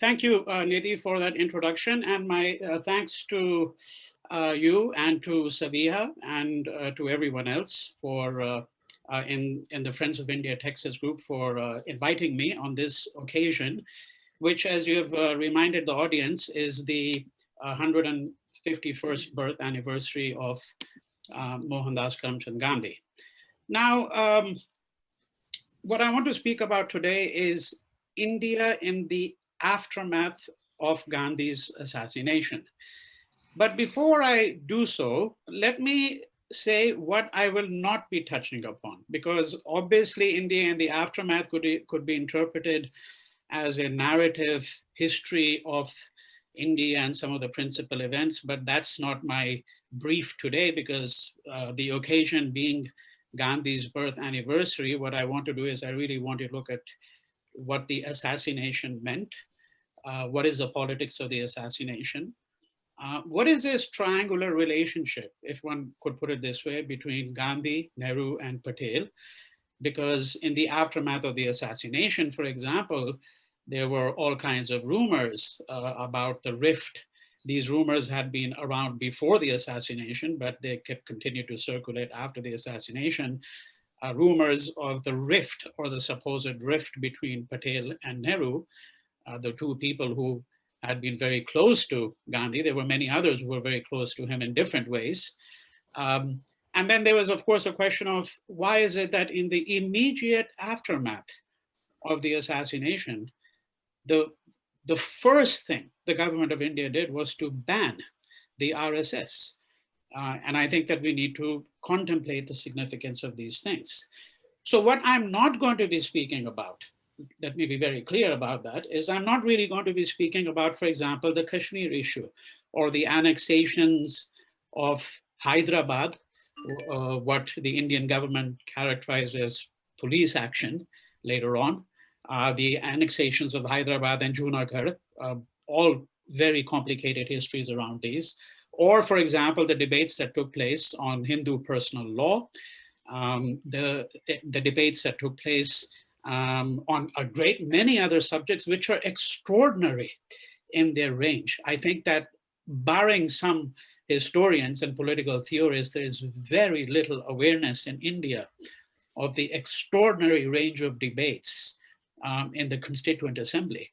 Thank you, Nidhi, for that introduction, and my thanks to you and to Sabiha and to everyone else for in the Friends of India Texas group for inviting me on this occasion, which, as you have reminded the audience, is the 151st birth anniversary of Mohandas Gandhi. Now, what I want to speak about today is India in the aftermath of Gandhi's assassination. But before I do so, let me say what I will not be touching upon, because obviously India in the aftermath could be interpreted as a narrative history of India and some of the principal events, but that's not my brief today because the occasion being Gandhi's birth anniversary, what I want to do is I really want to look at what the assassination meant, what is the politics of the assassination, what is this triangular relationship, if one could put it this way, between Gandhi, Nehru, and Patel? Because in the aftermath of the assassination, for example, there were all kinds of rumors about the rift. These rumors had been around before the assassination, but they kept continued to circulate after the assassination. Rumors of the rift or the supposed rift between Patel and Nehru, the two people who had been very close to Gandhi. There were many others who were very close to him in different ways. And then there was, of course, a question of why is it that in the immediate aftermath of the assassination, the, the first thing the government of India did was to ban the RSS. And I think that we need to contemplate the significance of these things. So what I'm not going to be speaking about, let me be very clear about that, is I'm not really going to be speaking about, for example, the Kashmir issue or the annexations of Hyderabad, what the Indian government characterized as police action later on, the annexations of Hyderabad and Junagadh, all very complicated histories around these. Or, for example, the debates that took place on Hindu personal law, the debates that took place on a great many other subjects, which are extraordinary in their range. I think that barring some historians and political theorists, there is very little awareness in India of the extraordinary range of debates in the Constituent Assembly.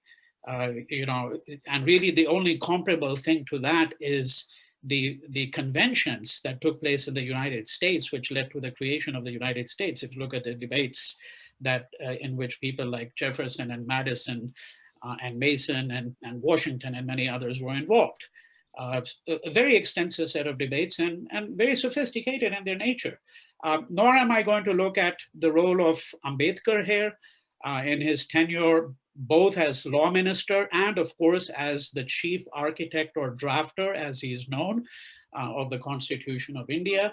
And really the only comparable thing to that is the conventions that took place in the United States, which led to the creation of the United States. If you look at the debates that in which people like Jefferson and Madison and Mason and Washington and many others were involved. A very extensive set of debates and very sophisticated in their nature. Nor am I going to look at the role of Ambedkar here in his tenure, both as law minister and of course as the chief architect or drafter, as he's known, of the Constitution of India,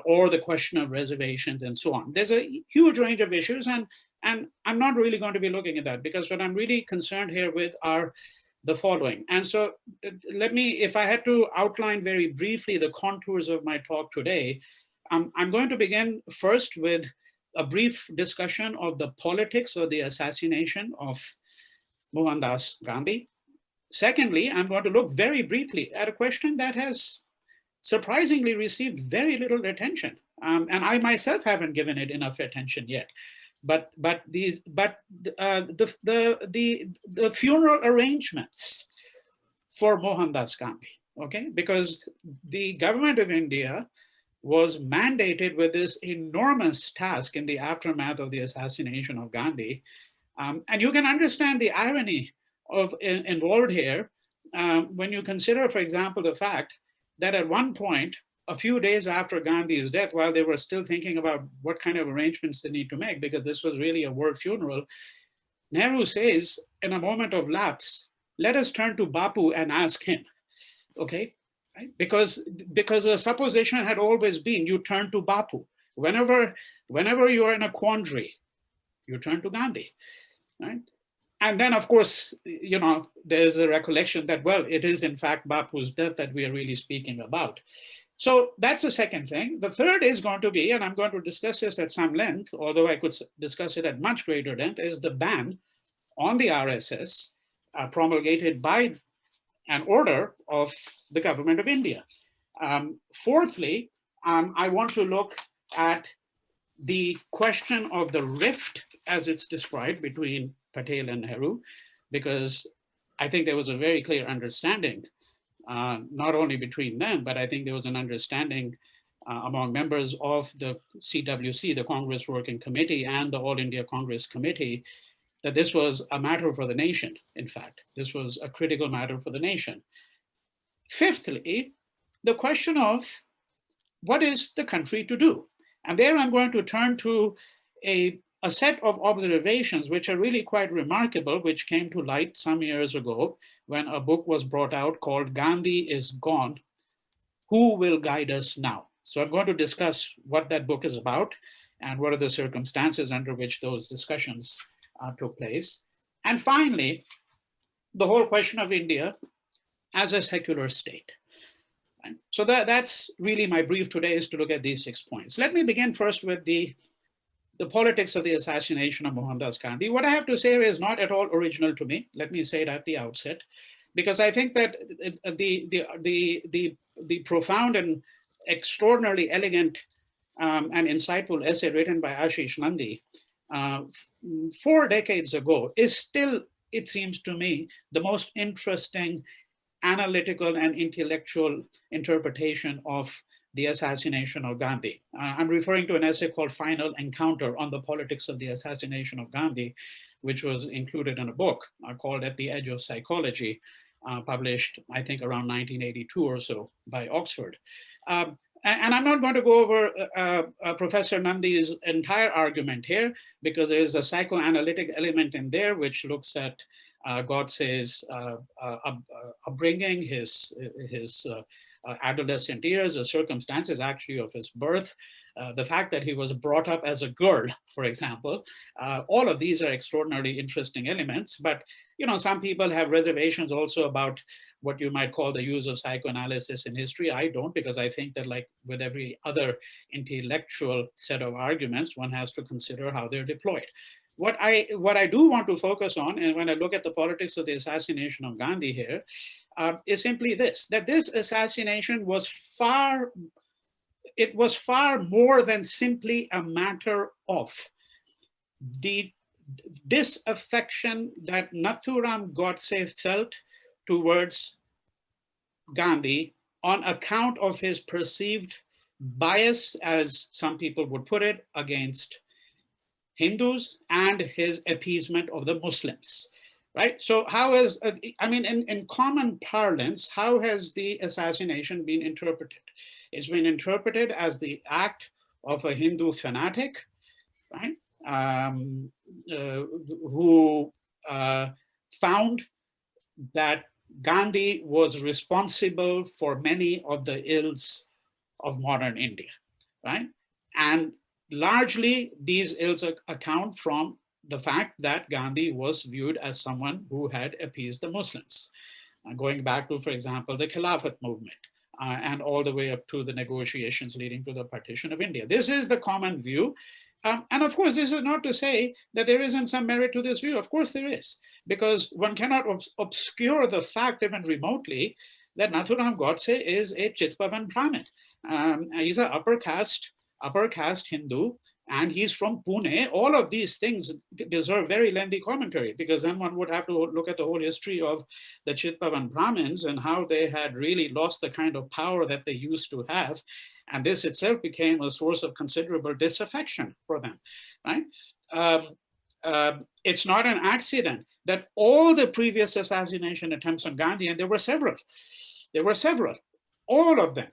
or the question of reservations and so on. There's a huge range of issues and I'm not really going to be looking at that because what I'm really concerned here with are the following. And so let me, if I had to outline very briefly the contours of my talk today, I'm going to begin first with a brief discussion of the politics of the assassination of Mohandas Gandhi. Secondly, I'm going to look very briefly at a question that has surprisingly received very little attention. And I myself haven't given it enough attention yet. But the funeral arrangements for Mohandas Gandhi, okay? Because the government of India was mandated with this enormous task in the aftermath of the assassination of Gandhi. And you can understand the irony of involved here when you consider, for example, the fact that at one point, a few days after Gandhi's death, while they were still thinking about what kind of arrangements they need to make, because this was really a world funeral, Nehru says, in a moment of lapse, let us turn to Bapu and ask him, okay? Right? Because the supposition had always been you turn to Bapu. Whenever you are in a quandary, you turn to Gandhi, right? And then, of course, there's a recollection that, well, it is in fact Bapu's death that we are really speaking about. So that's the second thing. The third is going to be, and I'm going to discuss this at some length, although I could discuss it at much greater length, is the ban on the RSS promulgated by an order of the government of India. Fourthly, I want to look at the question of the rift, as it's described, between Patel and Nehru, because I think there was a very clear understanding, not only between them, but I think there was an understanding among members of the CWC, the Congress Working Committee, and the All India Congress Committee, that this was a matter for the nation. In fact, this was a critical matter for the nation. Fifthly, the question of what is the country to do? And there I'm going to turn to a set of observations which are really quite remarkable, which came to light some years ago when a book was brought out called Gandhi is Gone, Who Will Guide Us Now? So I'm going to discuss what that book is about and what are the circumstances under which those discussions took place. And finally, the whole question of India as a secular state. So that's really my brief today, is to look at these 6 points. Let me begin first with the politics of the assassination of Mohandas Gandhi. What I have to say is not at all original to me. Let me say it at the outset, because I think that the profound and extraordinarily elegant and insightful essay written by Ashish Nandi 4 decades ago is still, it seems to me, the most interesting analytical and intellectual interpretation of the assassination of Gandhi. I'm referring to an essay called Final Encounter on the Politics of the Assassination of Gandhi, which was included in a book called At the Edge of Psychology, published, I think, around 1982 or so by Oxford. And I'm not going to go over Professor Nandi's entire argument here, because there is a psychoanalytic element in there which looks at Godse's upbringing, his adolescent years, the circumstances actually of his birth, the fact that he was brought up as a girl, for example. All of these are extraordinarily interesting elements, but some people have reservations also about what you might call the use of psychoanalysis in history. I don't, because I think that, like with every other intellectual set of arguments, one has to consider how they're deployed. What I do want to focus on, and when I look at the politics of the assassination of Gandhi here, is simply this: that this assassination was far more than simply a matter of the disaffection that Nathuram Godse felt towards Gandhi on account of his perceived bias, as some people would put it, against Hindus and his appeasement of the Muslims, right? So how is, in common parlance, how has the assassination been interpreted? It's been interpreted as the act of a Hindu fanatic, right? Who found that Gandhi was responsible for many of the ills of modern India, right? And largely, these ills account from the fact that Gandhi was viewed as someone who had appeased the Muslims, going back to, for example, the Khilafat movement, and all the way up to the negotiations leading to the partition of India. This is the common view. And of course, this is not to say that there isn't some merit to this view. Of course there is, because one cannot obscure the fact, even remotely, that Nathuram Godse is a Chitpavan Brahmin. He's an upper caste Hindu, and he's from Pune. All of these things deserve very lengthy commentary, because then one would have to look at the whole history of the Chitpavan Brahmins and how they had really lost the kind of power that they used to have. And this itself became a source of considerable disaffection for them, right? It's not an accident that all the previous assassination attempts on Gandhi, and there were several, all of them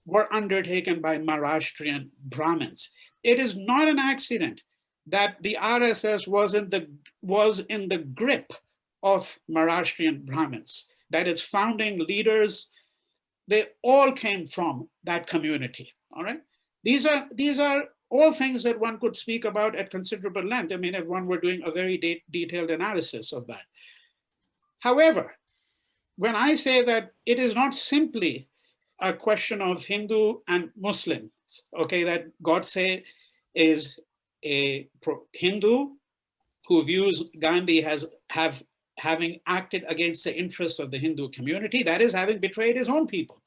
were undertaken by Maharashtrian Brahmins. It is not an accident that the RSS was in the grip of Maharashtrian Brahmins, that its founding leaders, they all came from that community, all right? These are all things that one could speak about at considerable length. I mean, if one were doing a very detailed analysis of that. However, when I say that it is not simply a question of Hindu and Muslims, okay, that Godse is a Hindu who views Gandhi has having acted against the interests of the Hindu community, that is, having betrayed his own people.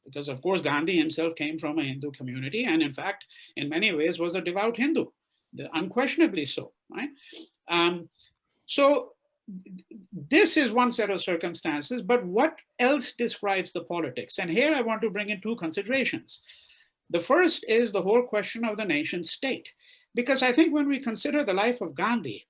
Because, of course, Gandhi himself came from a Hindu community and, in fact, in many ways was a devout Hindu, unquestionably so, right? So this is one set of circumstances, but what else describes the politics? And here I want to bring in two considerations. The first is the whole question of the nation state, because I think when we consider the life of Gandhi,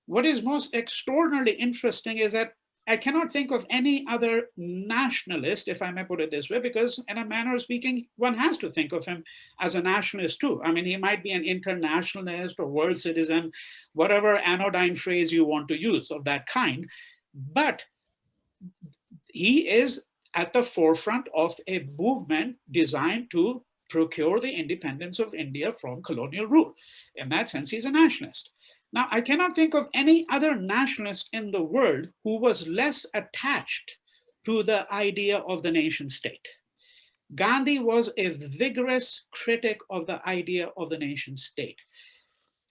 what is most extraordinarily interesting is that I cannot think of any other nationalist, if I may put it this way, because in a manner of speaking, one has to think of him as a nationalist too. I mean, he might be an internationalist or world citizen, whatever anodyne phrase you want to use of that kind, but he is at the forefront of a movement designed to procure the independence of India from colonial rule. In that sense, he's a nationalist. Now, I cannot think of any other nationalist in the world who was less attached to the idea of the nation state. Gandhi was a vigorous critic of the idea of the nation state.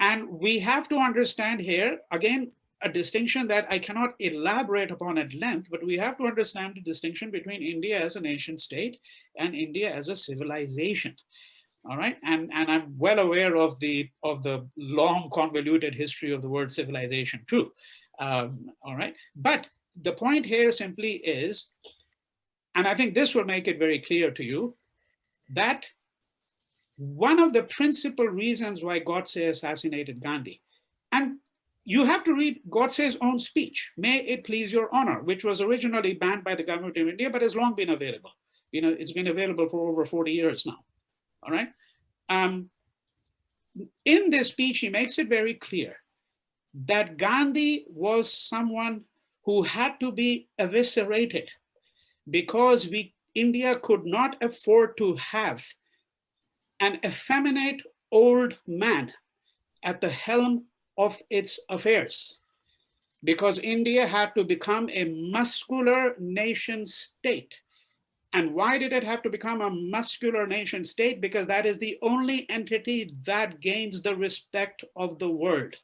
And we have to understand here, again, a distinction that I cannot elaborate upon at length, but we have to understand the distinction between India as a nation state and India as a civilization. All right, and I'm well aware of the long convoluted history of the word civilization too. All right, but the point here simply is, and I think this will make it very clear to you, that one of the principal reasons why Godse assassinated Gandhi, and you have to read Godse's own speech, "May it please your honor," which was originally banned by the government of India, but has long been available. You know, it's been available for over 40 years now. All right. In this speech, he makes it very clear that Gandhi was someone who had to be eviscerated because India could not afford to have an effeminate old man at the helm of its affairs, because India had to become a muscular nation state. And why did it have to become a muscular nation state? Because that is the only entity that gains the respect of the world,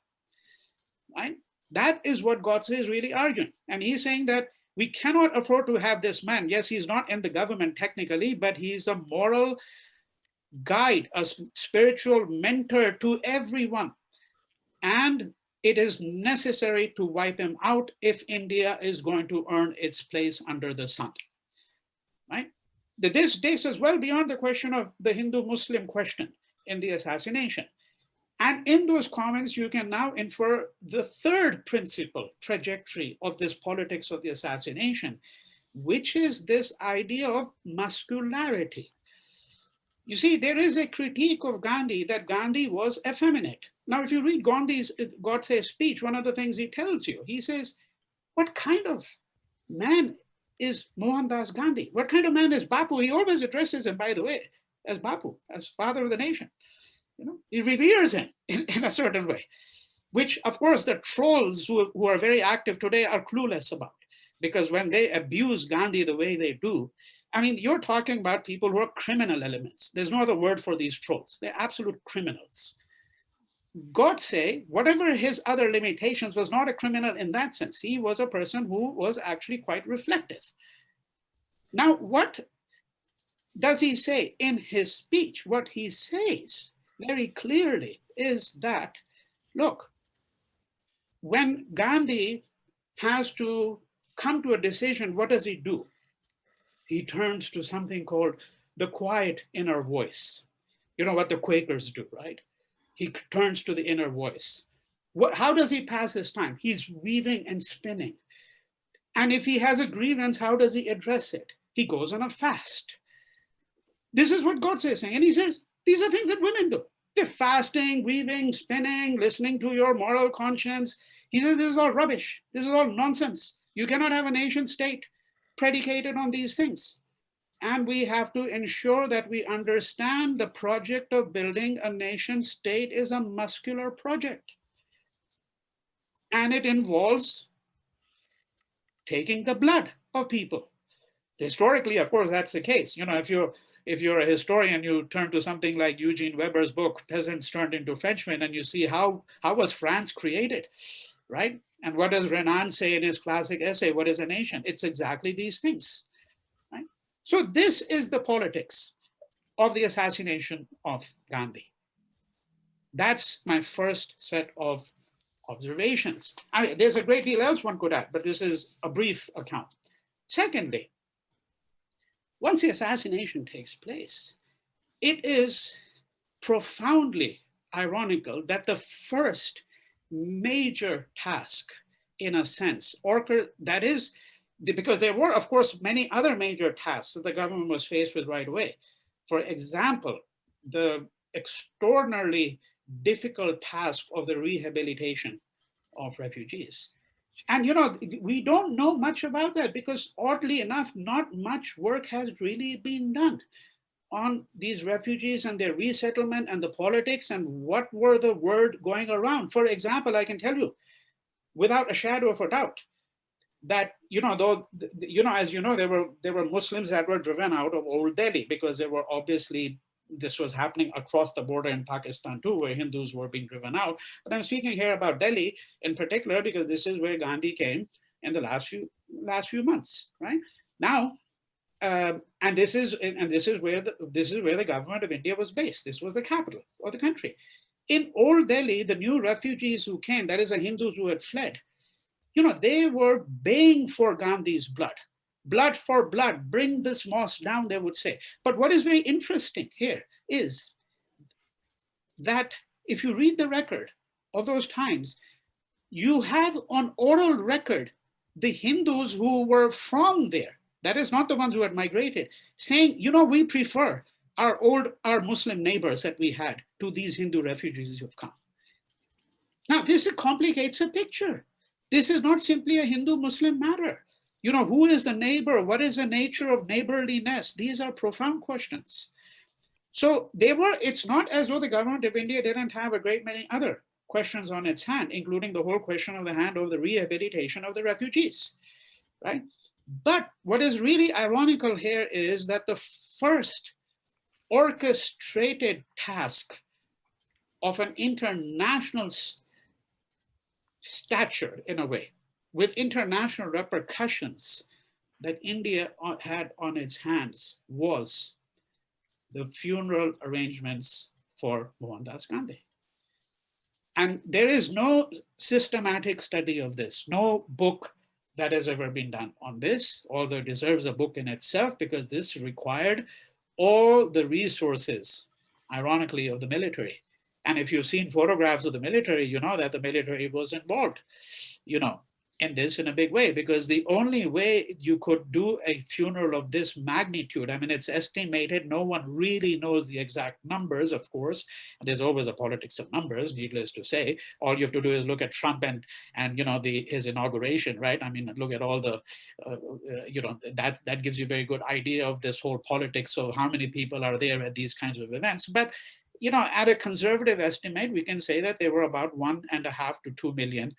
right? That is what Godse is really arguing. And he's saying that we cannot afford to have this man. Yes, he's not in the government technically, but he's a moral guide, a spiritual mentor to everyone. And it is necessary to wipe him out if India is going to earn its place under the sun. Right? This takes us well beyond the question of the Hindu-Muslim question in the assassination. And in those comments, you can now infer the third principal trajectory of this politics of the assassination, which is this idea of muscularity. You see, there is a critique of Gandhi that Gandhi was effeminate. Now, if you read Godse's speech, one of the things he tells you, he says, what kind of man is Mohandas Gandhi? What kind of man is Bapu? He always addresses him, by the way, as Bapu, as father of the nation. You know, he reveres him in a certain way, which, of course, the trolls who are very active today are clueless about. Because when they abuse Gandhi the way they do, I mean, you're talking about people who are criminal elements. There's no other word for these trolls. They're absolute criminals. Godse, whatever his other limitations, was not a criminal in that sense. He was a person who was actually quite reflective. Now, what does he say in his speech? What he says very clearly is that, look, when Gandhi has to come to a decision, what does he do? He turns to something called the quiet inner voice. You know what the Quakers do, right? He turns to the inner voice. How does he pass his time? He's weaving and spinning. And if he has a grievance, how does he address it? He goes on a fast. This is what God is saying. And he says, these are things that women do. They're fasting, weaving, spinning, listening to your moral conscience. He says, this is all rubbish. This is all nonsense. You cannot have a nation state predicated on these things. And we have to ensure that we understand the project of building a nation state is a muscular project. And it involves taking the blood of people. Historically, of course, that's the case. You know, if you're a historian, you turn to something like Eugene Weber's book, Peasants Turned into Frenchmen, and you see how was France created. right? And what does Renan say in his classic essay, What is a Nation? It's exactly these things, right? So this is the politics of the assassination of Gandhi. That's my first set of observations. There's a great deal else one could add, but this is a brief account. Secondly, once the assassination takes place, it is profoundly ironical that the first major task, in a sense, that is, because there were, of course, many other major tasks that the government was faced with right away. For example, the extraordinarily difficult task of the rehabilitation of refugees. And we don't know much about that because, oddly enough, not much work has really been done on these refugees and their resettlement and the politics and what were the word going around. For example, I can tell you without a shadow of a doubt that though as you know, there were Muslims that were driven out of old Delhi because there were obviously, this was happening across the border in Pakistan too, where Hindus were being driven out. But I'm speaking here about Delhi in particular because this is where Gandhi came in the last few months, right? Now, and this is where the government of India was based. This was the capital of the country. In old Delhi, the new refugees who came, that is, the Hindus who had fled, they were baying for Gandhi's blood. Blood for blood, bring this mosque down, they would say. But what is very interesting here is that if you read the record of those times, you have on oral record the Hindus who were from there, that is not the ones who had migrated, saying, we prefer our Muslim neighbors that we had to these Hindu refugees who have come. Now, this complicates the picture. This is not simply a Hindu-Muslim matter. Who is the neighbor? What is the nature of neighborliness? These are profound questions. So it's not as though the government of India didn't have a great many other questions on its hand, including the whole question of the rehabilitation of the refugees, right? But what is really ironical here is that the first orchestrated task of an international stature, in a way, with international repercussions that India had on its hands was the funeral arrangements for Mohandas Gandhi. And there is no systematic study of this, no book that has ever been done on this, although it deserves a book in itself because this required all the resources, ironically, of the military. And if you've seen photographs of the military, you know that the military was involved, in this in a big way, because the only way you could do a funeral of this magnitude, I mean, it's estimated, no one really knows the exact numbers, of course. There's always a politics of numbers, needless to say. All you have to do is look at Trump and his inauguration, right? I mean, look at all the, that gives you a very good idea of this whole politics of how many people are there at these kinds of events. But at a conservative estimate, we can say that there were about 1.5 to 2 million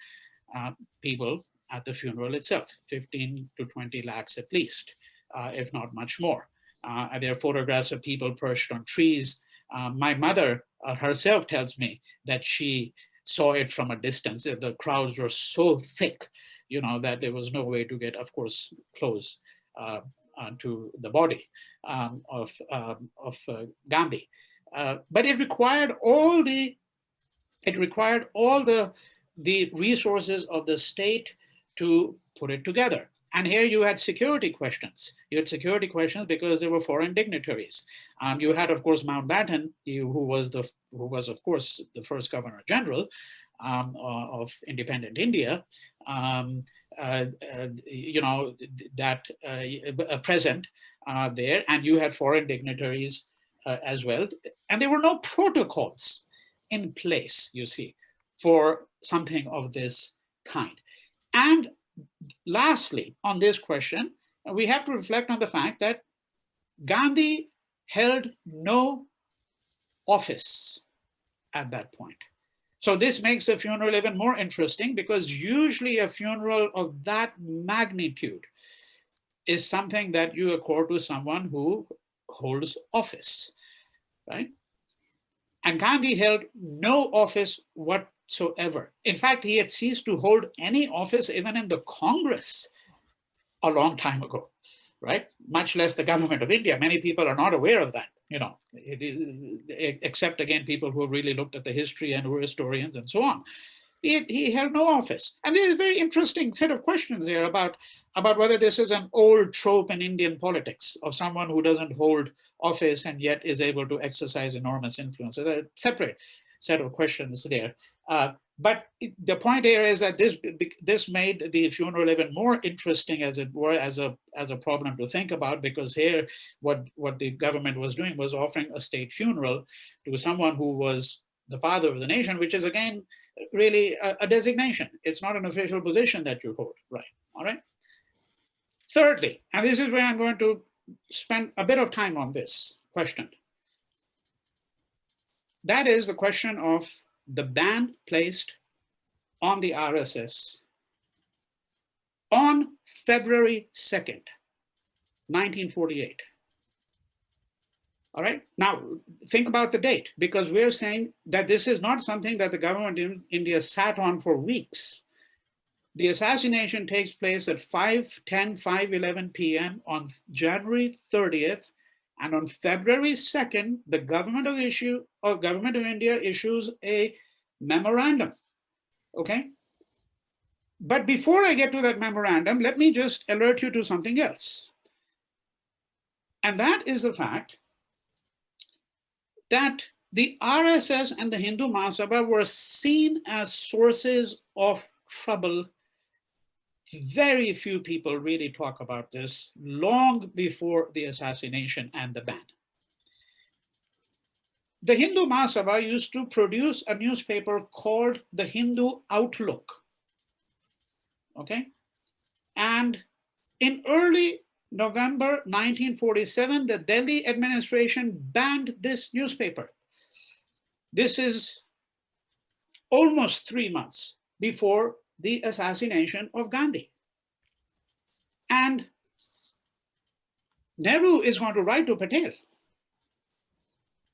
people at the funeral itself, 15 to 20 lakhs at least, if not much more. There are photographs of people perched on trees. My mother herself tells me that she saw it from a distance. The crowds were so thick, that there was no way to get, of course, close to the body of Gandhi. But it required all the resources of the state to put it together. And here you had security questions. You had security questions because there were foreign dignitaries. You had, of course, Mountbatten, who was, of course, the first Governor General of independent India. Present there, and you had foreign dignitaries as well. And there were no protocols in place, you see, for something of this kind. And lastly, on this question, we have to reflect on the fact that Gandhi held no office at that point. So this makes the funeral even more interesting because usually a funeral of that magnitude is something that you accord to someone who holds office, right? And Gandhi held no office whatsoever. In fact, he had ceased to hold any office even in the Congress a long time ago, right? Much less the government of India. Many people are not aware of that, except again, people who have really looked at the history and who are historians and so on. He held no office. And there's a very interesting set of questions there about whether this is an old trope in Indian politics of someone who doesn't hold office and yet is able to exercise enormous influence. So a separate set of questions there. But the point here is that this made the funeral even more interesting, as it were, as a problem to think about, because here what the government was doing was offering a state funeral to someone who was the father of the nation, which is again really a designation. It's not an official position that you hold, right? All right. Thirdly, and this is where I'm going to spend a bit of time on this question. That is the question of the ban placed on the RSS on February 2nd, 1948. All right. Now, think about the date, because we're saying that this is not something that the government in India sat on for weeks. The assassination takes place at 5:10, 5:11 p.m. on January 30th. And on February 2nd, the government of India issues a memorandum. Okay. But before I get to that memorandum, let me just alert you to something else. And that is the fact that the RSS and the Hindu Mahasabha were seen as sources of trouble. Very few people really talk about this long before the assassination and the ban. The Hindu Mahasabha used to produce a newspaper called the Hindu Outlook. Okay? And in early November 1947, the Delhi administration banned this newspaper. This is almost 3 months before the assassination of Gandhi. And Nehru is going to write to Patel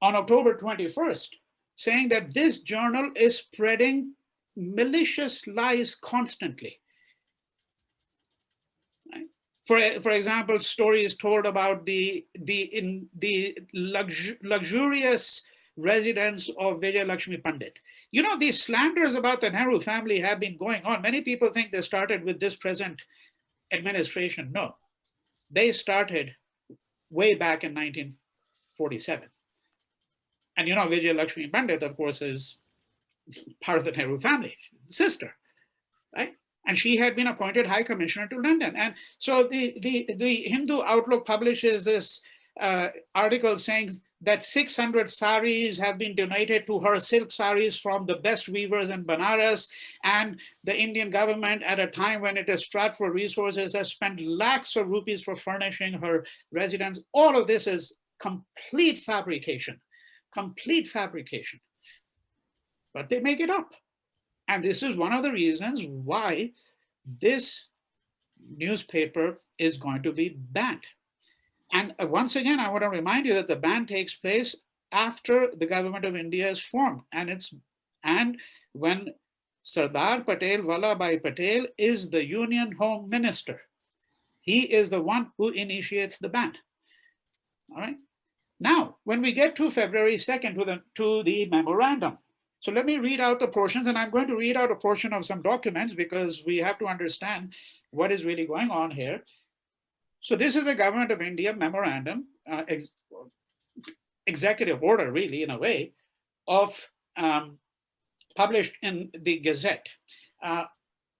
on October 21st, saying that this journal is spreading malicious lies constantly. Right? For example, stories told about the luxurious residence of Vijayalakshmi Pandit. You know, these slanders about the Nehru family have been going on. Many people think they started with this present administration. No, they started way back in 1947. And you know, Vijayalakshmi Pandit, of course, is part of the Nehru family, sister, right? And she had been appointed High Commissioner to London. And so the Hindu Outlook publishes this article saying that 600 saris have been donated to her, silk saris from the best weavers in Banaras. And the Indian government, at a time when it is strapped for resources, has spent lakhs of rupees for furnishing her residence. All of this is complete fabrication. Complete fabrication. But they make it up. And this is one of the reasons why this newspaper is going to be banned. And once again, I want to remind you that the ban takes place after the government of India is formed. And when Sardar Patel, Vallabhbhai Patel, is the Union Home Minister. He is the one who initiates the ban. All right. Now, when we get to February 2nd, to the memorandum. So let me read out the portions, and I'm going to read out a portion of some documents because we have to understand what is really going on here. So this is the Government of India memorandum, executive order, really, in a way, of published in the Gazette.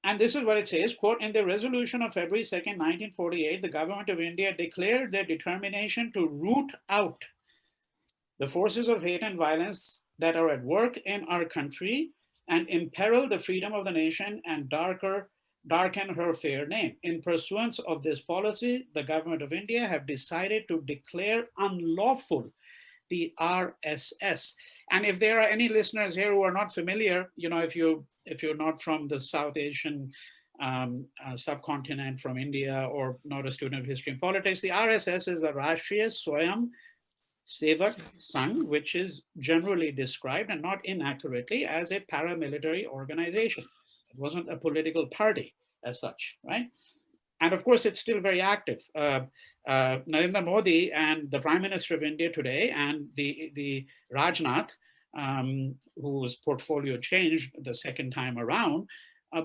And this is what it says, quote, in the resolution of February 2nd, 1948, the Government of India declared their determination to root out the forces of hate and violence that are at work in our country and imperil the freedom of the nation and darken her fair name. In pursuance of this policy, the Government of India have decided to declare unlawful the RSS. And if there are any listeners here who are not familiar, you know, if you're not from the South Asian subcontinent, from India, or not a student of history and politics, the RSS is the Rashtriya Swayam Sevak Sangh, which is generally described and not inaccurately as a paramilitary organization. It wasn't a political party as such, right? And of course, it's still very active. Narendra Modi and the Prime Minister of India today, and the Rajnath, whose portfolio changed the second time around,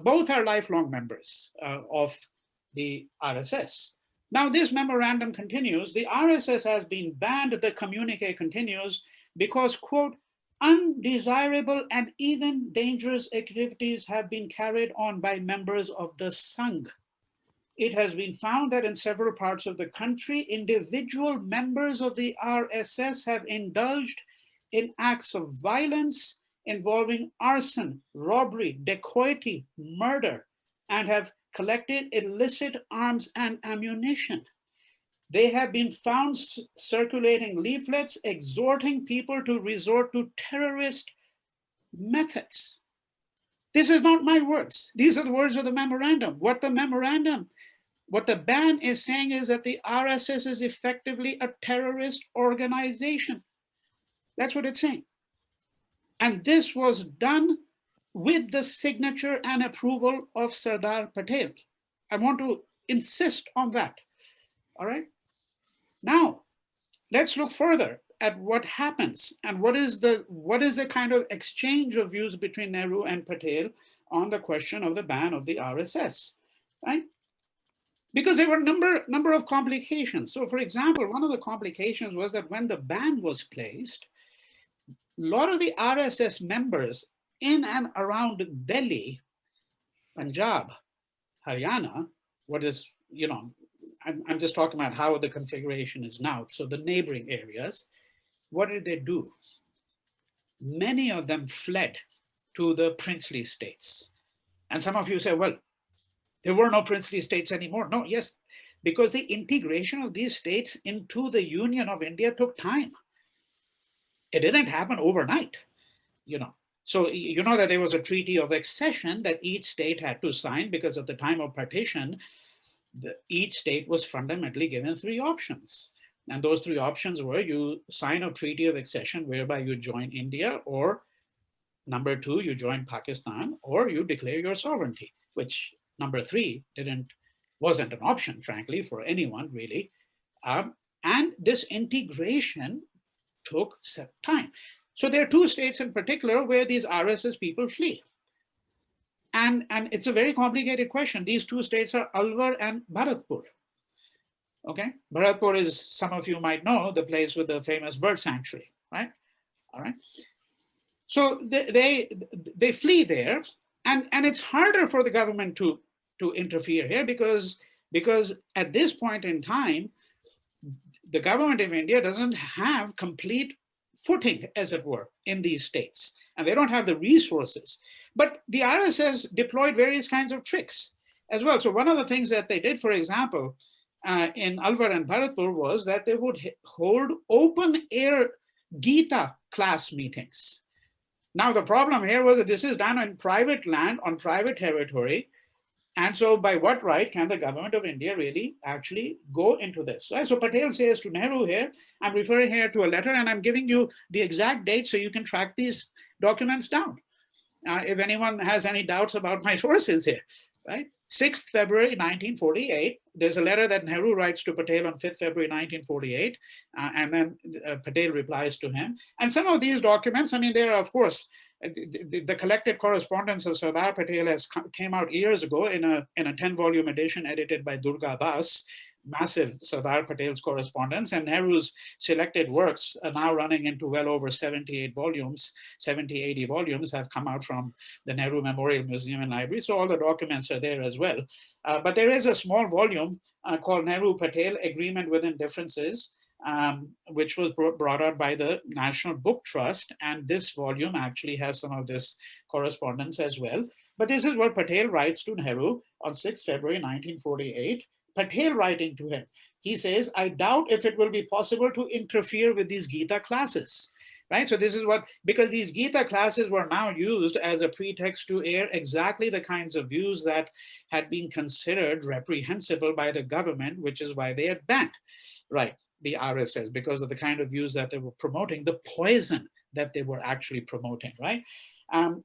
both are lifelong members of the RSS. Now, this memorandum continues. The RSS has been banned, the communique continues, because, quote, undesirable and even dangerous activities have been carried on by members of the Sangh. It has been found that in several parts of the country, individual members of the RSS have indulged in acts of violence involving arson, robbery, dacoity, murder, and have collected illicit arms and ammunition. They have been found circulating leaflets exhorting people to resort to terrorist methods. This is not my words. These are the words of the memorandum. What the ban is saying is that the RSS is effectively a terrorist organization. That's what it's saying. And this was done with the signature and approval of Sardar Patel. I want to insist on that. All right. Now, let's look further at what happens and what is the kind of exchange of views between Nehru and Patel on the question of the ban of the RSS, right? Because there were a number of complications. So, for example, one of the complications was that when the ban was placed, a lot of the RSS members in and around Delhi, Punjab, Haryana, what is, I'm just talking about how the configuration is now. So the neighboring areas, what did they do? Many of them fled to the princely states. And some of you say, well, there were no princely states anymore. No, yes, because the integration of these states into the Union of India took time. It didn't happen overnight, So you know that there was a treaty of accession that each state had to sign because of the time of partition. Each state was fundamentally given three options. And those three options were you sign a treaty of accession whereby you join India, or number two, you join Pakistan, or you declare your sovereignty, which number three wasn't an option, frankly, for anyone really. And this integration took some time. So there are two states in particular where these RSS people flee. And it's a very complicated question. These two states are Alwar and Bharatpur. Okay, Bharatpur is, some of you might know, the place with the famous bird sanctuary, right? All right. So they flee there, and it's harder for the government to interfere here because at this point in time, the government of India doesn't have complete footing, as it were, in these states, and they don't have the resources. But the RSS deployed various kinds of tricks as well. So one of the things that they did, for example, in Alwar and Bharatpur, was that they would hold open air Gita class meetings. Now, the problem here was that this is done on private land, on private territory. And so by what right can the government of India really actually go into this? So Patel says to Nehru here, I'm referring here to a letter, and I'm giving you the exact date so you can track these documents down. If anyone has any doubts about my sources here, right? 6th February 1948, there's a letter that Nehru writes to Patel on 5th February 1948, and then Patel replies to him. And some of these documents, I mean, they are, of course, the collected correspondence of Sardar Patel came out years ago in a 10-volume edition edited by Durga Das, massive Sardar Patel's correspondence, and Nehru's selected works are now running into well over 78 volumes, 70, 80 volumes have come out from the Nehru Memorial Museum and Library. So all the documents are there as well. But there is a small volume called Nehru-Patel, Agreement Within Differences, which was brought out by the National Book Trust. And this volume actually has some of this correspondence as well. But this is what Patel writes to Nehru on 6 February 1948. Patel writing to him, he says, I doubt if it will be possible to interfere with these Gita classes, right? So this is what, because these Gita classes were now used as a pretext to air exactly the kinds of views that had been considered reprehensible by the government, which is why they had banned, right? the RSS because of the kind of views that they were promoting, the poison that they were actually promoting, right? Um,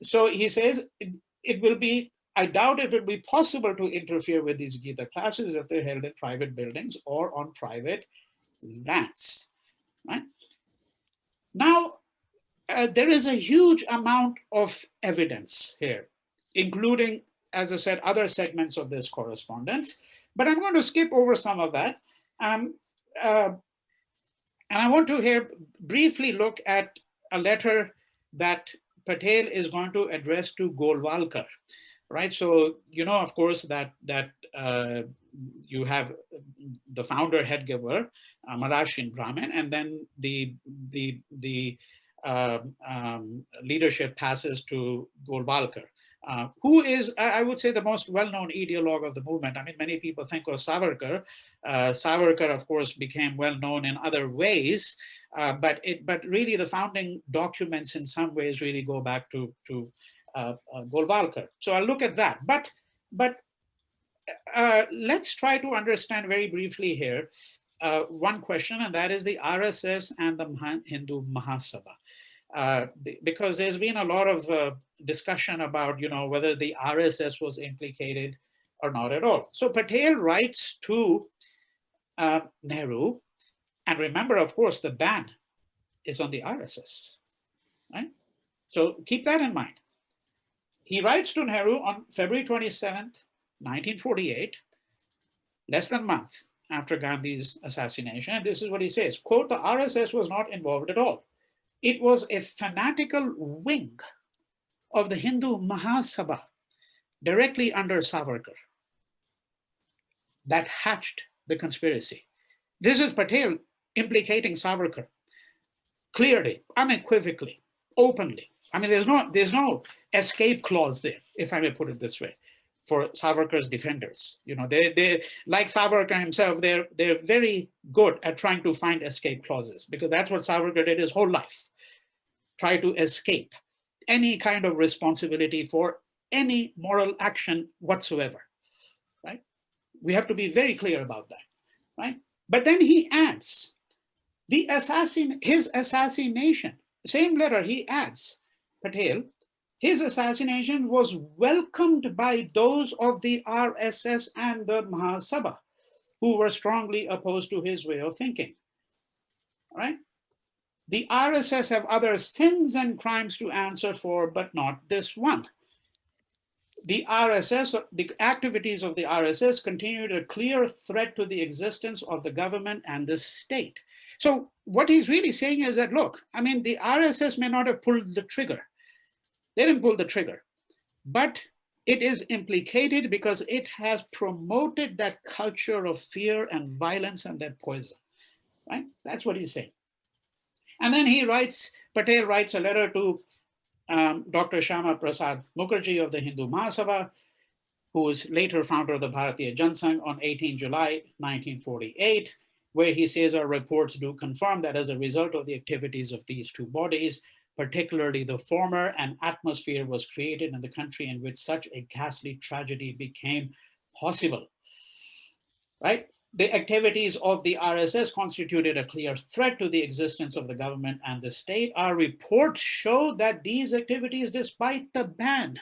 so he says it will be, I doubt if it will be possible to interfere with these Gita classes if they're held in private buildings or on private lands, right? Now, there is a huge amount of evidence here, including, as I said, other segments of this correspondence, but I'm going to skip over some of that. Um, uh, and I want to here briefly look at a letter that Patel is going to address to Golwalkar, right? So, you know, of course, that you have the founder head giver, Maharashtrian Brahmin, and then the leadership passes to Golwalkar, who is, I would say, the most well-known ideologue of the movement. I mean, many people think of Savarkar. Savarkar, of course, became well-known in other ways, but really the founding documents in some ways really go back to Golwalkar. So I'll look at that. But let's try to understand very briefly here one question, and that is the RSS and the Hindu Mahasabha. Because there's been a lot of discussion about, you know, whether the RSS was implicated or not at all. So Patel writes to Nehru, and remember, of course, the ban is on the RSS, right? So keep that in mind. He writes to Nehru on February 27th, 1948, less than a month after Gandhi's assassination. And this is what he says, quote, the RSS was not involved at all. It was a fanatical wing of the Hindu Mahasabha directly under Savarkar that hatched the conspiracy. This is Patel implicating Savarkar clearly, unequivocally, openly. I mean, there's no escape clause there, if I may put it this way, for Savarkar's defenders. You know, they like Savarkar himself, they're very good at trying to find escape clauses, because that's what Savarkar did his whole life. Try to escape any kind of responsibility for any moral action whatsoever, right? We have to be very clear about that, right? But then he adds, his assassination, same letter he adds, Patel, his assassination was welcomed by those of the RSS and the Mahasabha who were strongly opposed to his way of thinking, right? The RSS have other sins and crimes to answer for, but not this one. The RSS, the activities of the RSS continued a clear threat to the existence of the government and the state. So what he's really saying is that, look, I mean, the RSS may not have pulled the trigger. They didn't pull the trigger, but it is implicated because it has promoted that culture of fear and violence and that poison, right? That's what he's saying. And then Patel writes a letter to Dr. Shyama Prasad Mukherjee of the Hindu Mahasabha, who was later founder of the Bharatiya Jansangh, on 18 July 1948, where he says our reports do confirm that as a result of the activities of these two bodies, particularly the former, an atmosphere was created in the country in which such a ghastly tragedy became possible, right? The activities of the RSS constituted a clear threat to the existence of the government and the state. Our reports show that these activities, despite the ban,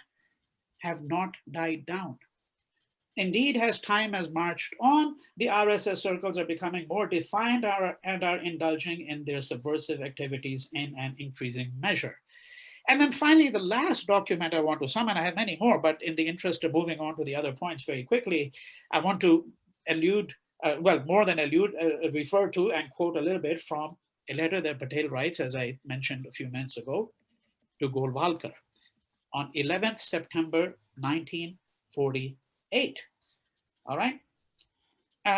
have not died down. Indeed, as time has marched on, the RSS circles are becoming more defined and are indulging in their subversive activities in an increasing measure. And then finally, the last document I want to summon, I have many more, but in the interest of moving on to the other points very quickly, I want to refer to and quote a little bit from a letter that Patel writes, as I mentioned a few minutes ago, to Golwalkar on 11th September 1948. All right.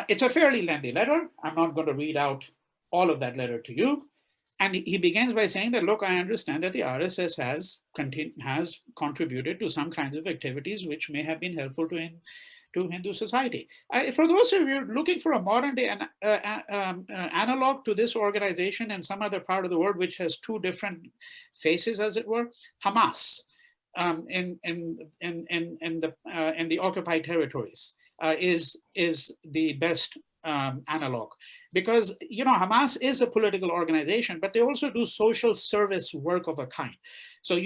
It's a fairly lengthy letter. I'm not going to read out all of that letter to you. And he begins by saying that, look, I understand that the RSS has contributed to some kinds of activities which may have been helpful to Hindu society. For those of you looking for a modern day analog to this organization in some other part of the world, which has two different faces, as it were, Hamas in the occupied territories is the best analog, because Hamas is a political organization, but they also do social service work of a kind. So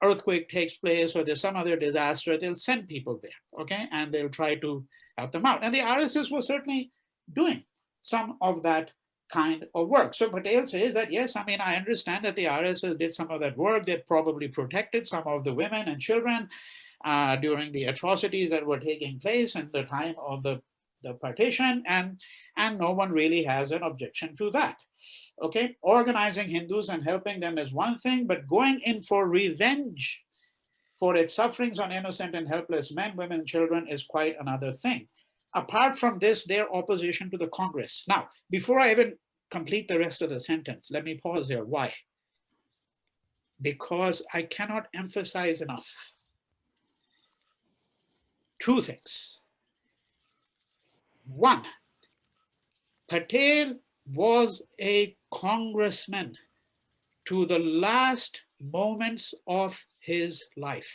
earthquake takes place or there's some other disaster, they'll send people there, okay, and they'll try to help them out. And the RSS was certainly doing some of that kind of work. So Patel says that, yes, I mean, I understand that the RSS did some of that work. They probably protected some of the women and children during the atrocities that were taking place in the time of the partition, and no one really has an objection to that. Okay, organizing Hindus and helping them is one thing, but going in for revenge for its sufferings on innocent and helpless men, women, and children is quite another thing. Apart from this, their opposition to the Congress. Now, before I even complete the rest of the sentence, let me pause here. Why? Because I cannot emphasize enough two things. One, Patel was a congressman to the last moments of his life.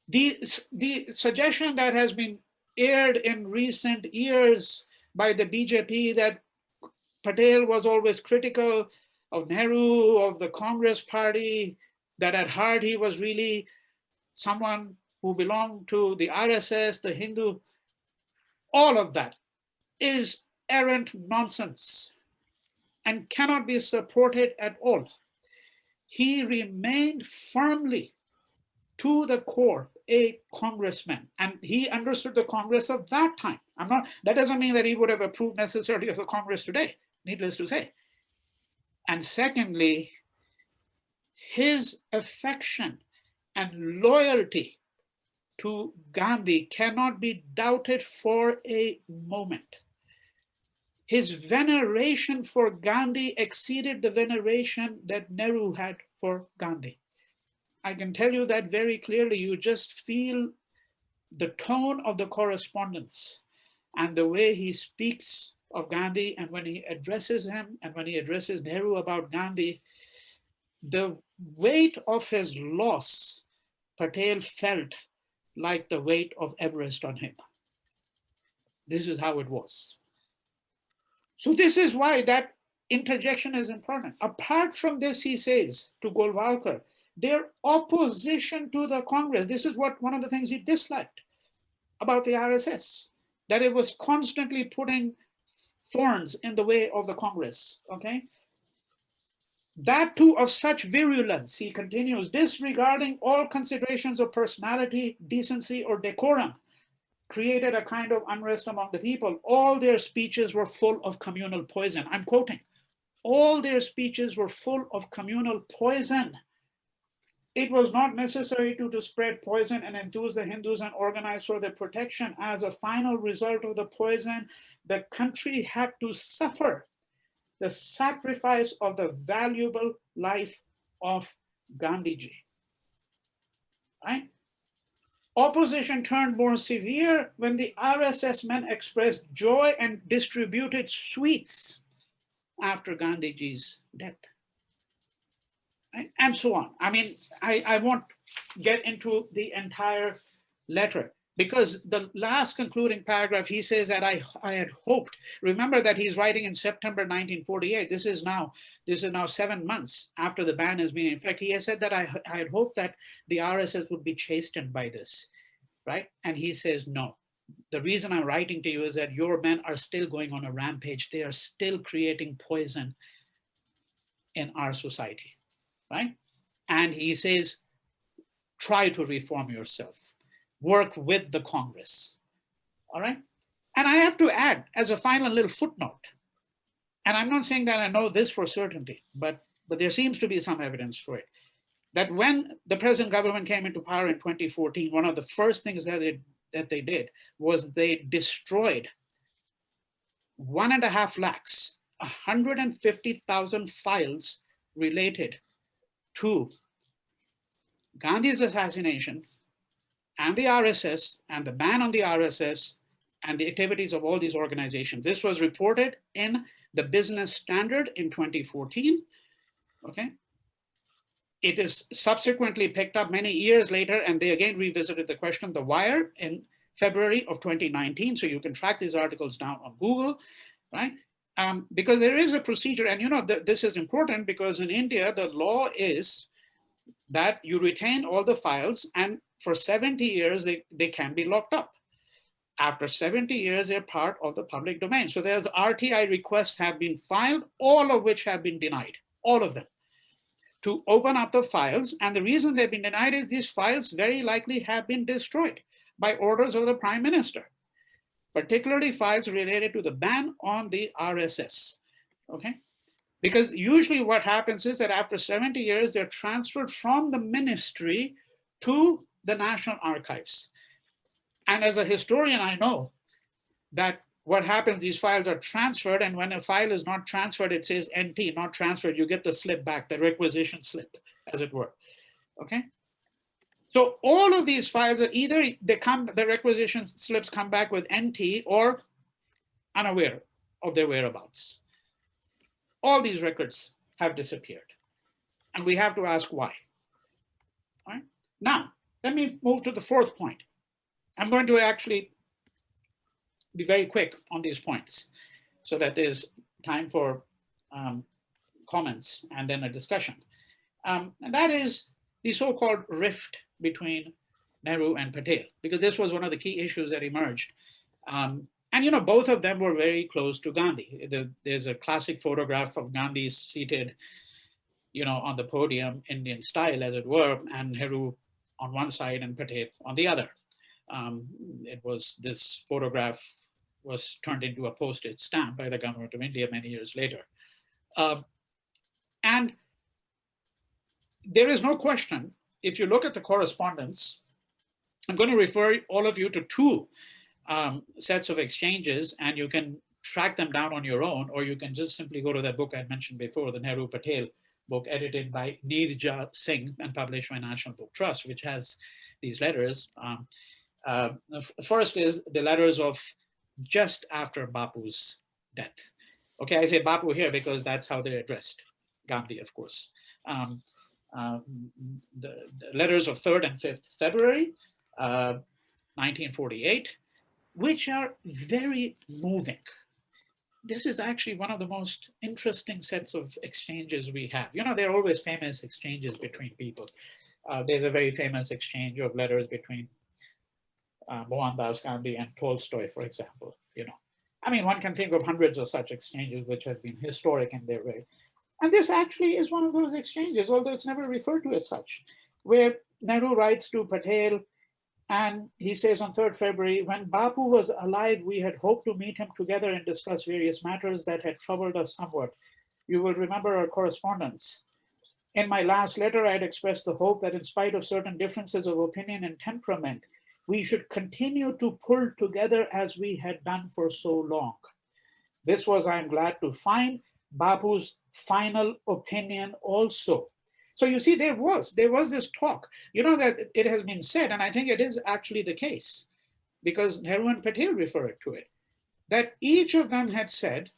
The suggestion that has been aired in recent years by the BJP that Patel was always critical of Nehru, of the Congress Party, that at heart he was really someone who belonged to the RSS, the Hindu, all of that is errant nonsense and cannot be supported at all. He remained firmly to the core a congressman, and he understood the Congress of that time. That doesn't mean that he would have approved necessarily of the Congress today, needless to say. And secondly, his affection and loyalty to Gandhi cannot be doubted for a moment. His veneration for Gandhi exceeded the veneration that Nehru had for Gandhi. I can tell you that very clearly. You just feel the tone of the correspondence and the way he speaks of Gandhi, and when he addresses him and when he addresses Nehru about Gandhi, the weight of his loss, Patel felt like the weight of Everest on him. This is how it was. So this is why that interjection is important. Apart from this, he says to Golwalkar, their opposition to the Congress, this is one of the things he disliked about the RSS, that it was constantly putting thorns in the way of the Congress, okay? That too of such virulence, he continues, disregarding all considerations of personality, decency, or decorum, created a kind of unrest among the people. All their speeches were full of communal poison. I'm quoting. All their speeches were full of communal poison. It was not necessary to spread poison and enthuse the Hindus and organize for their protection. As a final result of the poison, the country had to suffer the sacrifice of the valuable life of Gandhiji. Right? Opposition turned more severe when the RSS men expressed joy and distributed sweets after Gandhiji's death. Right? And so on. I mean, I won't get into the entire letter, because the last concluding paragraph, he says that I had hoped, remember that he's writing in September 1948. This is now 7 months after the ban has been in effect. He has said that I had hoped that the RSS would be chastened by this, right? And he says, no. The reason I'm writing to you is that your men are still going on a rampage. They are still creating poison in our society, right? And he says, try to reform yourself. Work with the Congress, all right? And I have to add, as a final little footnote, and I'm not saying that I know this for certainty, but there seems to be some evidence for it, that when the present government came into power in 2014, one of the first things that they did was they destroyed 1.5 lakhs, 150,000 files related to Gandhi's assassination and the RSS and the ban on the RSS and the activities of all these organizations. This was reported in the Business Standard in 2014, okay? It is subsequently picked up many years later, and they again revisited the question. The Wire in February of 2019. So you can track these articles down on Google, right? Because there is a procedure, and this is important because in India, the law is that you retain all the files, and for 70 years, they can be locked up. After 70 years, they're part of the public domain. So there's RTI requests have been filed, all of which have been denied, all of them, to open up the files. And the reason they've been denied is these files very likely have been destroyed by orders of the Prime Minister, particularly files related to the ban on the RSS, okay? Because usually what happens is that after 70 years, they're transferred from the ministry to the National Archives. And as a historian, I know that what happens, these files are transferred, and when a file is not transferred, it says NT, not transferred, you get the slip back, the requisition slip, as it were, okay? So all of these files are either, the requisition slips come back with NT or unaware of their whereabouts. All these records have disappeared, and we have to ask why. All right? Now, let me move to the fourth point. I'm going to actually be very quick on these points so that there's time for comments and then a discussion. And that is the so-called rift between Nehru and Patel, because this was one of the key issues that emerged. And both of them were very close to Gandhi. There's a classic photograph of Gandhi seated, on the podium, Indian style, as it were, and Nehru on one side and Patel on the other. This photograph was turned into a postage stamp by the government of India many years later. And there is no question, if you look at the correspondence, I'm going to refer all of you to two sets of exchanges, and you can track them down on your own, or you can just simply go to that book I mentioned before, the Nehru-Patel book, edited by Nirja Singh and published by National Book Trust, which has these letters. First is the letters of just after Bapu's death. Okay, I say Bapu here because that's how they're addressed. Gandhi, of course. The letters of 3rd and 5th February, 1948, which are very moving. This is actually one of the most interesting sets of exchanges we have. There are always famous exchanges between people. There's a very famous exchange of letters between Mohandas Gandhi and Tolstoy, for example. One can think of hundreds of such exchanges which have been historic in their way. And this actually is one of those exchanges, although it's never referred to as such, where Nehru writes to Patel, and he says on 3rd February, when Bapu was alive, we had hoped to meet him together and discuss various matters that had troubled us somewhat. You will remember our correspondence. In my last letter, I had expressed the hope that in spite of certain differences of opinion and temperament, we should continue to pull together as we had done for so long. This was, I am glad to find, Bapu's final opinion also. So you see, there was this talk, that it has been said, and I think it is actually the case, because Nehru and Patel referred to it, that each of them had said,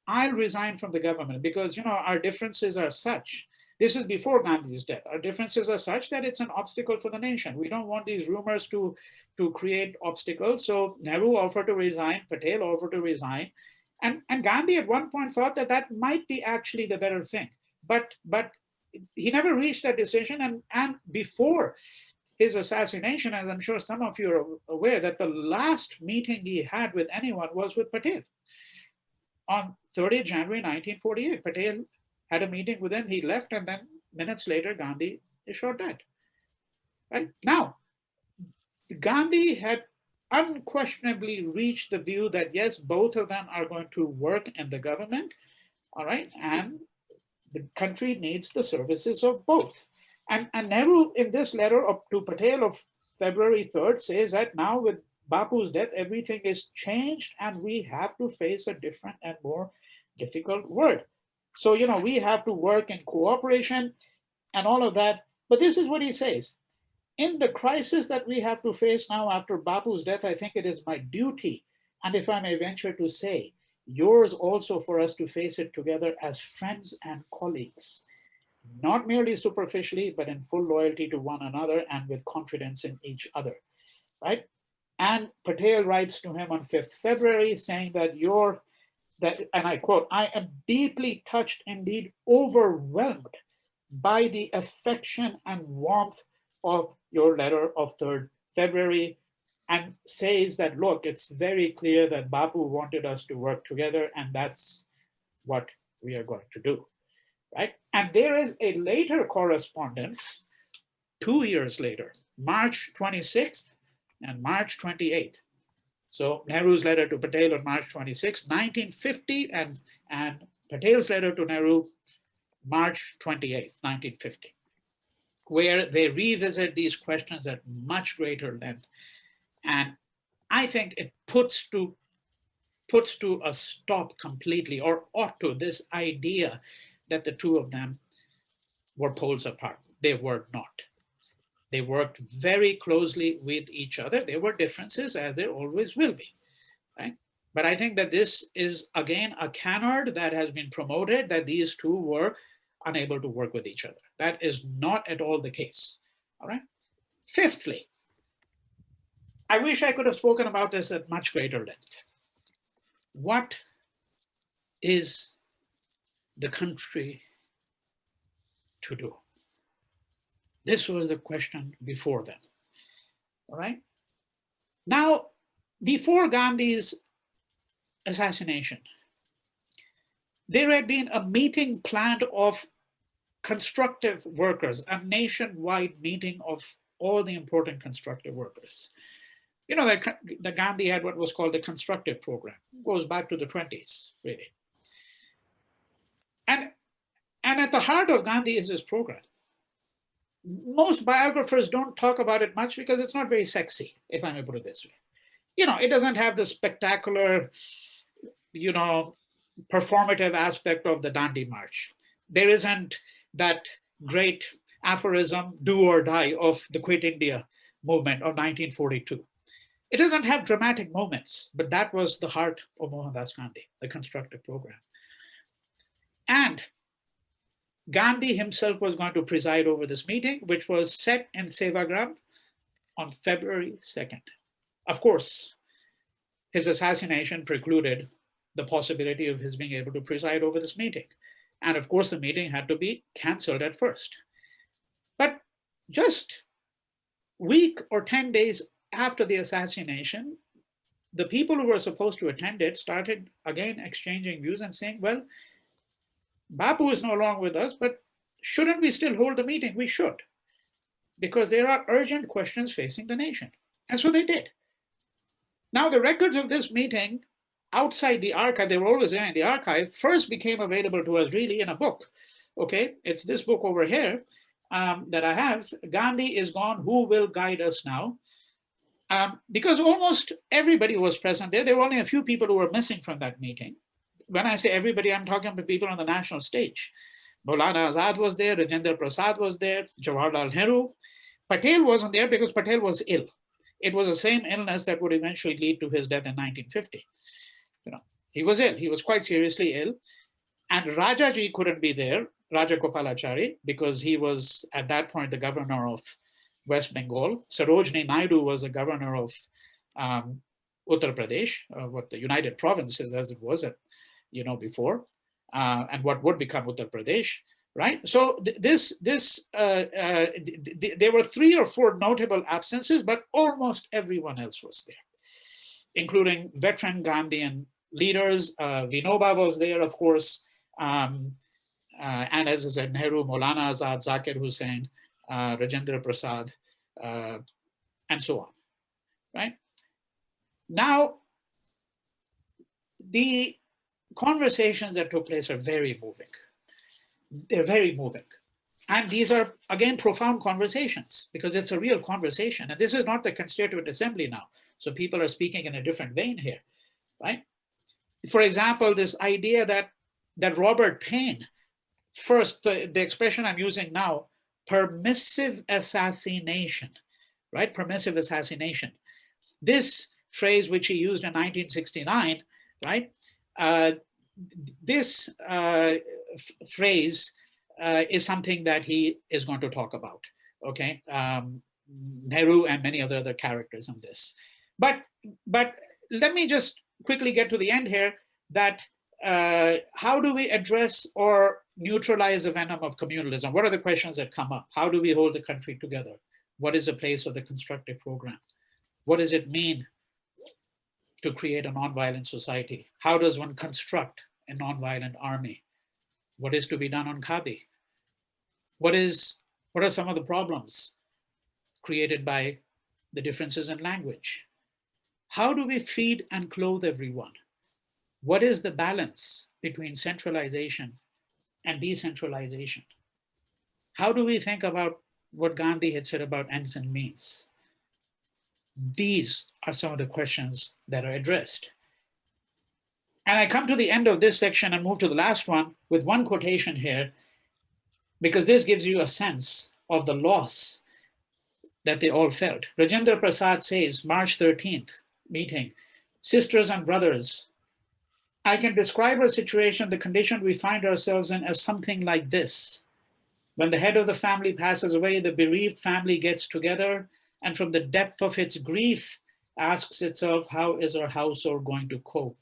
I'll resign from the government because, our differences are such. This is before Gandhi's death. Our differences are such that it's an obstacle for the nation. We don't want these rumors to create obstacles. So Nehru offered to resign, Patel offered to resign. And Gandhi at one point thought that might be actually the better thing. But he never reached that decision. And before his assassination, as I'm sure some of you are aware, that the last meeting he had with anyone was with Patel. On 30th January 1948, Patel had a meeting with him, he left, and then minutes later, Gandhi is shot dead. Right? Now, Gandhi had unquestionably reached the view that, yes, both of them are going to work in the government, all right, and the country needs the services of both. And Nehru, in this letter to Patel of February 3rd, says that now with Bapu's death, everything is changed and we have to face a different and more difficult world. So, we have to work in cooperation and all of that. But this is what he says. In the crisis that we have to face now after Bapu's death, I think it is my duty, and if I may venture to say, yours also, for us to face it together as friends and colleagues, not merely superficially, but in full loyalty to one another and with confidence in each other, right? And Patel writes to him on 5th February saying that and I quote, "I am deeply touched, indeed overwhelmed by the affection and warmth of your letter of 3rd February, and says that, look, it's very clear that Bapu wanted us to work together, and that's what we are going to do," right? And there is a later correspondence 2 years later, March 26th and March 28th. So Nehru's letter to Patel on March 26, 1950, and Patel's letter to Nehru, March 28, 1950, where they revisit these questions at much greater length. And I think it puts to a stop completely, or ought to, this idea that the two of them were poles apart. They were not. They worked very closely with each other. There were differences, as there always will be, right? But I think that this is, again, a canard that has been promoted, that these two were unable to work with each other. That is not at all the case, all right? Fifthly, I wish I could have spoken about this at much greater length. What is the country to do? This was the question before them, all right? Now, before Gandhi's assassination, there had been a meeting planned of constructive workers, a nationwide meeting of all the important constructive workers. You know, that Gandhi had what was called the Constructive program. It goes back to the 20s, really. And at the heart of Gandhi is this program. Most biographers don't talk about it much because it's not very sexy, if I may put it this way. You know, it doesn't have the spectacular, you know, performative aspect of the Dandi March. There isn't that great aphorism, do or die, of the Quit India movement of 1942. It doesn't have dramatic moments, but that was the heart of Mohandas Gandhi, the constructive program. And Gandhi himself was going to preside over this meeting, which was set in Sevagram on February 2nd. Of course, his assassination precluded the possibility of his being able to preside over this meeting. And of course, the meeting had to be canceled at first. But just a week or 10 days after the assassination, the people who were supposed to attend it started again exchanging views and saying, well, Bapu is no longer with us, but shouldn't we still hold the meeting? We should, because there are urgent questions facing the nation. And so they did. Now, the records of this meeting outside the archive, they were always there in the archive, first became available to us really in a book. Okay, it's this book over here that I have, Gandhi is Gone, Who Will Guide Us Now? Because almost everybody was present there. There were only a few people who were missing from that meeting. When I say everybody, I'm talking about people on the national stage. Maulana Azad was there, Rajendra Prasad was there, Jawaharlal Nehru. Patel wasn't there because Patel was ill. It was the same illness that would eventually lead to his death in 1950. You know, he was ill. He was quite seriously ill. And Rajaji couldn't be there, Raja Gopalachari, because he was at that point the governor of West Bengal. Sarojini Naidu was the governor of Uttar Pradesh, what the United Provinces as it was, before, and what would become Uttar Pradesh, right? So there were 3 or 4 notable absences, but almost everyone else was there, including veteran Gandhian leaders. Vinoba was there, of course, and as I said, Nehru, Maulana Azad, Zakir Hussain, Rajendra Prasad, and so on, right? Now, the conversations that took place are very moving. They're very moving. And these are, again, profound conversations because it's a real conversation. And this is not the Constituent Assembly now. So people are speaking in a different vein here, right? For example, this idea that Robert Paine, first, the expression I'm using now, permissive assassination, right? Permissive assassination. This phrase, which he used in 1969, right? This phrase is something that he is going to talk about, okay? Nehru and many other characters in this. But but let me just quickly get to the end here. That how do we address or neutralize the venom of communalism? What are the questions that come up? How do we hold the country together? What is the place of the constructive program? What does it mean to create a nonviolent society? How does one construct a nonviolent army? What is to be done on Khadi? What are some of the problems created by the differences in language? How do we feed and clothe everyone? What is the balance between centralization and decentralization? How do we think about what Gandhi had said about ends and means? These are some of the questions that are addressed. And I come to the end of this section and move to the last one with one quotation here, because this gives you a sense of the loss that they all felt. Rajendra Prasad says, March 13th meeting, sisters and brothers, I can describe our situation, the condition we find ourselves in, as something like this. When the head of the family passes away, the bereaved family gets together and from the depth of its grief asks itself, how is our household going to cope?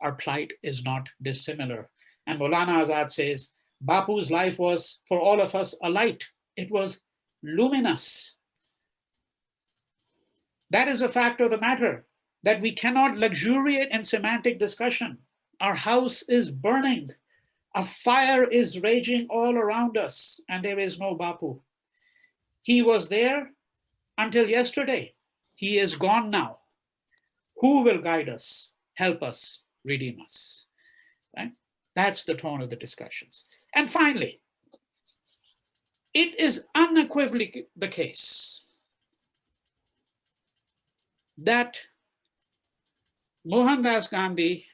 Our plight is not dissimilar. And Maulana Azad says, Bapu's life was for all of us a light. It was luminous. That is a fact of the matter, that we cannot luxuriate in semantic discussion. Our house is burning. A fire is raging all around us, and there is no Bapu. He was there until yesterday. He is gone now. Who will guide us, help us, redeem us? Right? That's the tone of the discussions. And finally, it is unequivocally the case that Mohandas Gandhi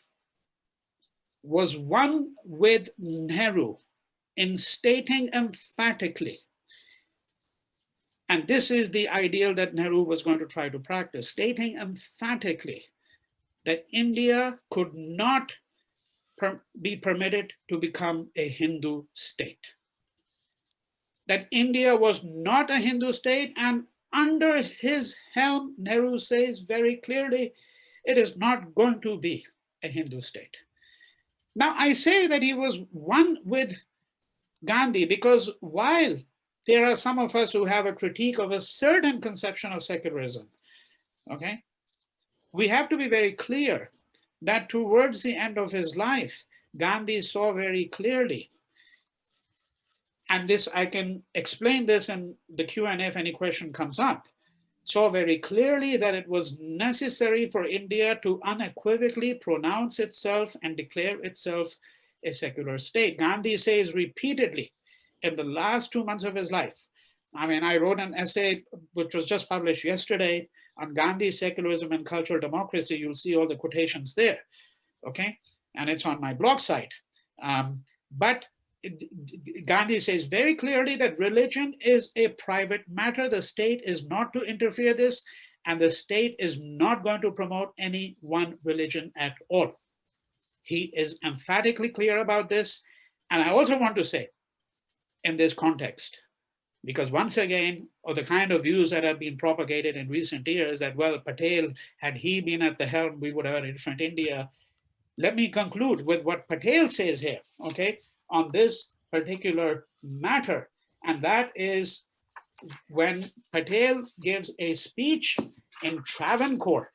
was one with Nehru in stating emphatically, and this is the ideal that Nehru was going to try to practice, stating emphatically that India could not be permitted to become a Hindu state. That India was not a Hindu state, and under his helm, Nehru says very clearly, it is not going to be a Hindu state. Now, I say that he was one with Gandhi because while there are some of us who have a critique of a certain conception of secularism, okay, we have to be very clear that towards the end of his life, Gandhi saw very clearly, and this I can explain this in the Q&A if any question comes up, saw very clearly that it was necessary for India to unequivocally pronounce itself and declare itself a secular state. Gandhi says repeatedly in the last 2 months of his life, I mean, I wrote an essay which was just published yesterday on Gandhi's secularism and cultural democracy. You'll see all the quotations there, okay? And it's on my blog site. But Gandhi says very clearly that religion is a private matter. The state is not to interfere this, and the state is not going to promote any one religion at all. He is emphatically clear about this. And I also want to say in this context, because once again, of the kind of views that have been propagated in recent years that, well, Patel, had he been at the helm, we would have a different India. Let me conclude with what Patel says here, okay, on this particular matter. And that is when Patel gives a speech in Travancore,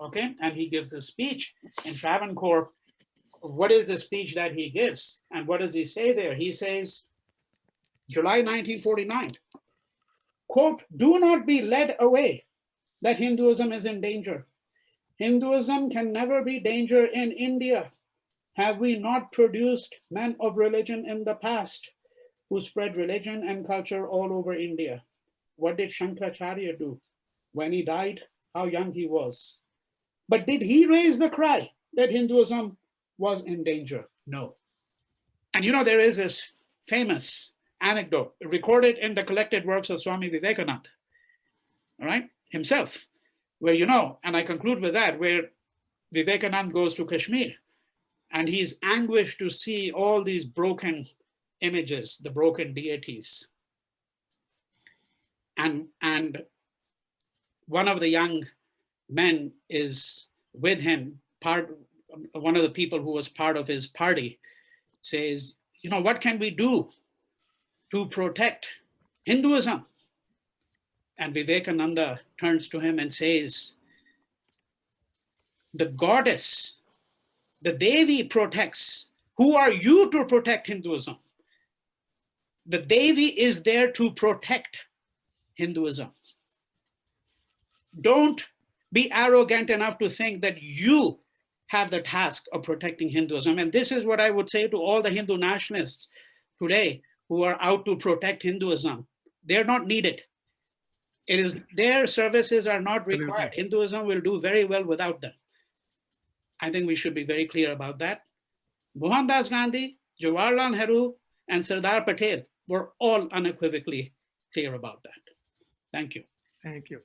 okay, and he gives a speech in Travancore. What is the speech that he gives? And what does he say there? He says, July 1949, quote, do not be led away that Hinduism is in danger. Hinduism can never be danger in India. Have we not produced men of religion in the past who spread religion and culture all over India? What did Shankaracharya do? When he died, how young he was. But did he raise the cry that Hinduism was in danger? No. And you know, there is this famous anecdote recorded in the collected works of Swami Vivekananda, all right, himself, where, you know, and I conclude with that, where Vivekananda goes to Kashmir and he's anguished to see all these broken images, the broken deities. And one of the young men is with him, one of the people who was part of his party says, what can we do to protect Hinduism? And Vivekananda turns to him and says, the goddess, the Devi protects. Who are you to protect Hinduism? The Devi is there to protect Hinduism. Don't be arrogant enough to think that you have the task of protecting Hinduism. And this is what I would say to all the Hindu nationalists today who are out to protect Hinduism. They're not needed. Their services are not required. Hinduism will do very well without them. I think we should be very clear about that. Mohandas Gandhi, Jawaharlal Nehru, and Sardar Patel were all unequivocally clear about that. Thank you. Thank you.